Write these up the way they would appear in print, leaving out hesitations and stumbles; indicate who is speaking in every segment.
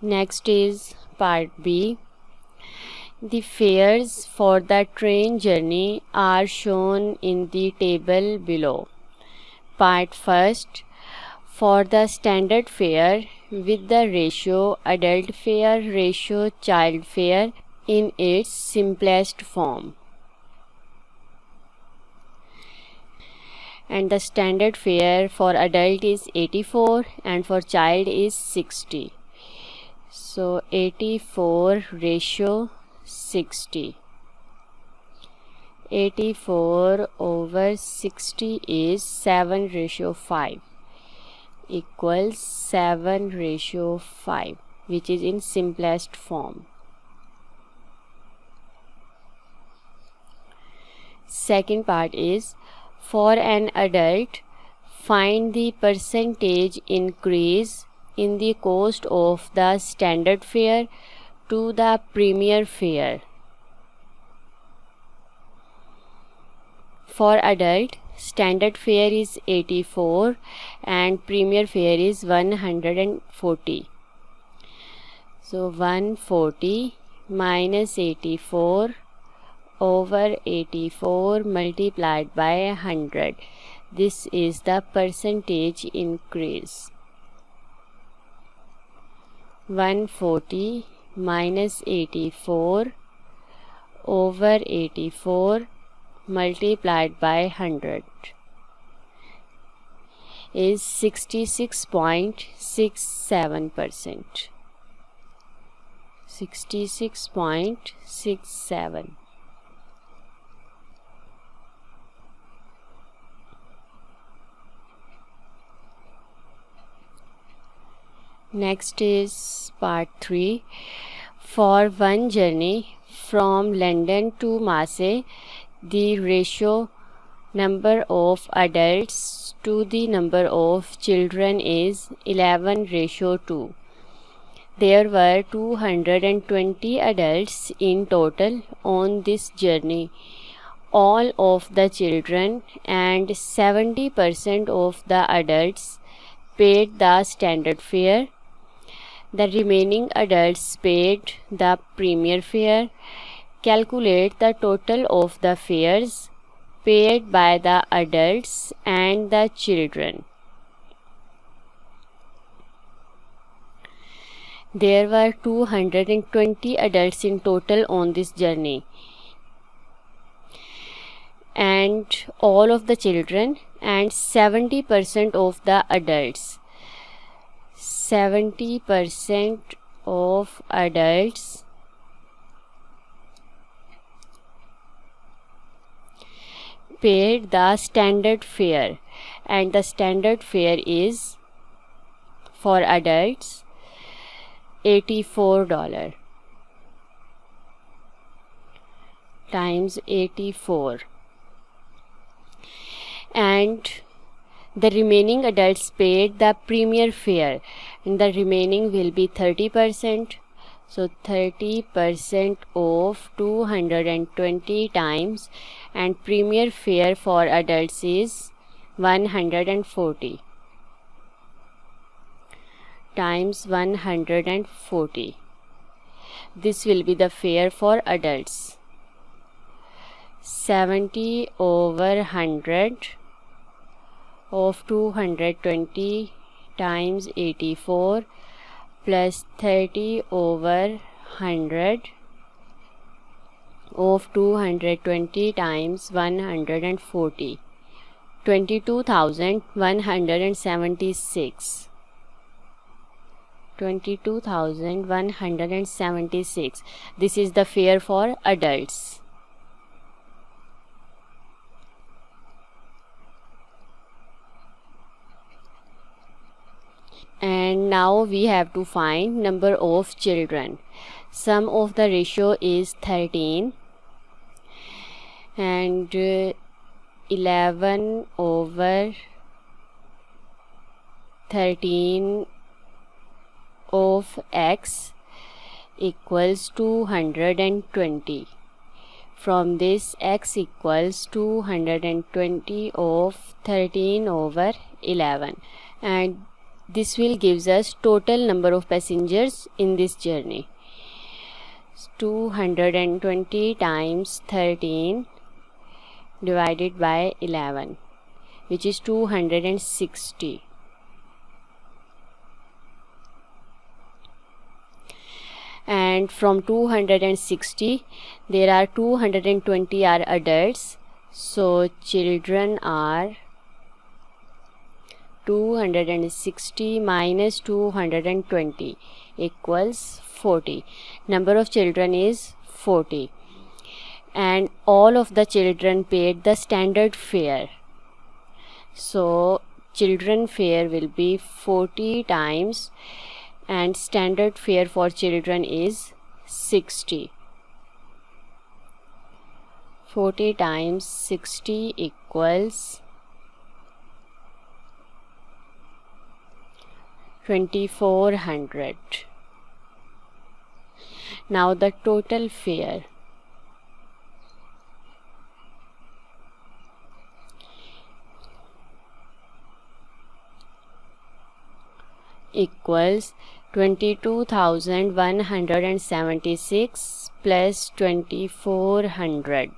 Speaker 1: Next is part B. The fares for the train journey are shown in the table below. Part first. For the standard fare with the ratio adult fare ratio child fare in its simplest form. And the standard fare for adult is 84 and for child is 60. So 84 ratio 60. 84 over 60 is 7 ratio 5 equals 7 ratio 5, which is in simplest form. Second part is, for an adult, find the percentage increase in the cost of the standard fare to the premier fare. For adult, standard fare is 84 and premier fare is 140. So 140 minus 84 over 84 multiplied by 100. This is the percentage increase. 140 minus 84 over 84 multiplied by 100 is 66.67%. 66.67. Next is part 3. For one journey from London to Marseille, the ratio number of adults to the number of children is 11 ratio 2. There were 220 adults in total on this journey. All of the children and 70% of the adults paid the standard fare. The remaining adults paid the premier fare. Calculate the total of the fares paid by the adults and the children. There were 220 adults in total on this journey, and all of the children and 70% of the adults. 70% of adults paid the standard fare, and the standard fare is for adults $84 times 84, and the remaining adults paid the premier fare, and the remaining will be 30%. So 30% of 220 times, and premier fare for adults is 140 times 140. This will be the fare for adults. 70 over 100 of 220 times 84 plus 30 over 100 of 220 times 140. 22,176. 22,176. This is the fare for adults. And now we have to find number of children. Sum of the ratio is 13, and 11 over 13 of x equals 220. From this, x equals 220 of 13 over 11, and This will gives us total number of passengers in this journey. 220 times 13 divided by 11, which is 260. And from 260 there are 220 are adults, so children are 260 minus 220 equals 40. Number of children is 40, and all of the children paid the standard fare, so children fare will be 40 times, and standard fare for children is 60. 40 times 60 equals 2400. Now the total fare equals 22,176 plus 2400.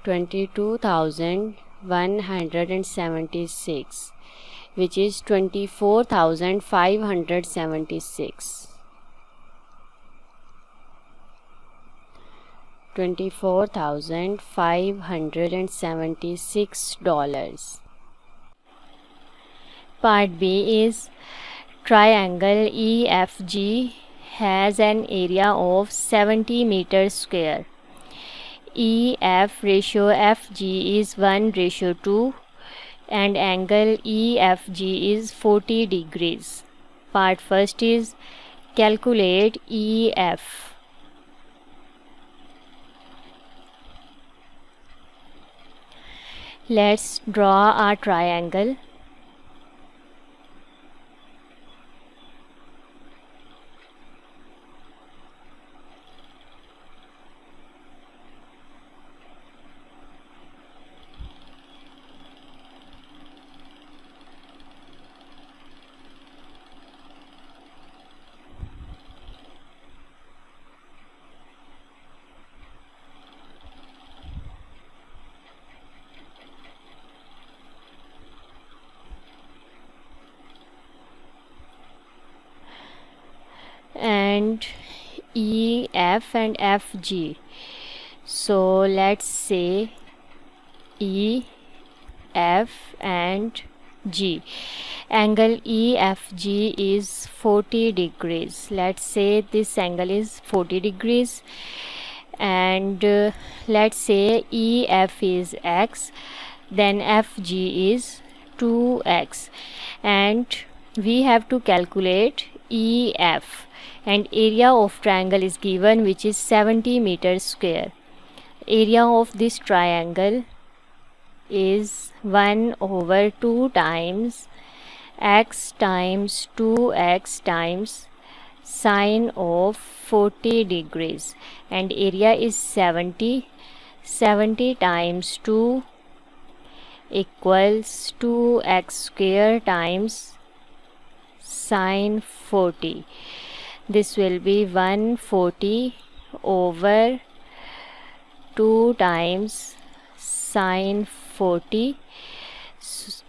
Speaker 1: 22,176, which is 24,576. $24,576. Part B is triangle EFG has an area of 70 meters square. EF ratio FG is 1:2 and angle EFG is 40 degrees. Part first is calculate EF. Let's draw a triangle. And EF and FG. So let's say EF and G. Angle EFG is 40 degrees. Let's say this angle is 40 degrees, and let's say EF is X, then FG is 2X, and we have to calculate EF, and area of triangle is given, which is 70 meters square. Area of this triangle is 1/2 times x times 2x times sine of 40 degrees, and area is 70. 70 times 2 equals 2x square times sine 40. This will be 140 over 2 times sine 40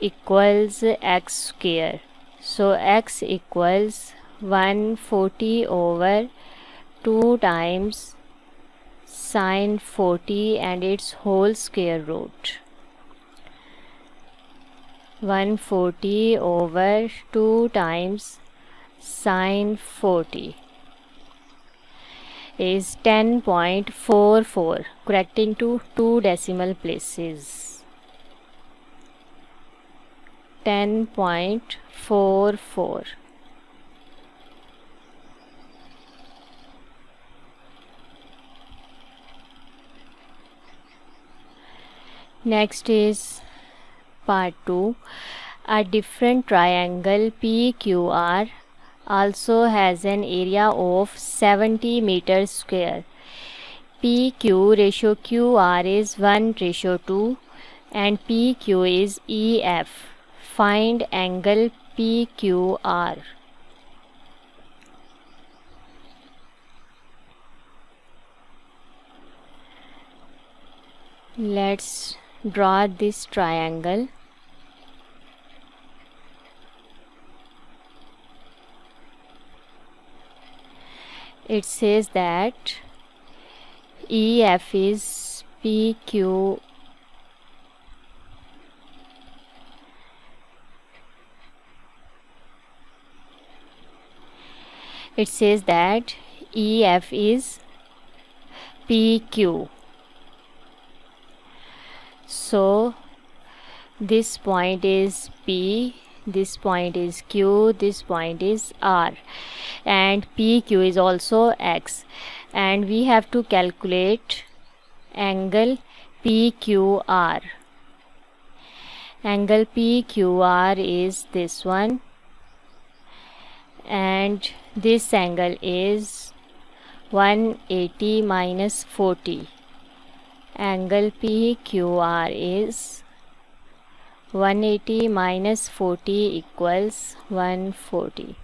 Speaker 1: equals x square. So x equals 140 over 2 times sine 40 and its whole square root. 140 over 2 times sine 40 is 10.44, correcting to 2 decimal places. 10.44. Next is part 2. A different triangle PQR also has an area of 70 meters square. PQ ratio QR is 1:2 and PQ is EF. Find angle PQR. Let's draw this triangle. It says that EF is PQ it says that EF is PQ. So this point is P, this point is Q, this point is R, and PQ is also X, and we have to calculate angle PQR. Angle PQR is this one, and this angle is 180 minus 40. Angle PQR is 180 minus 40 equals 140.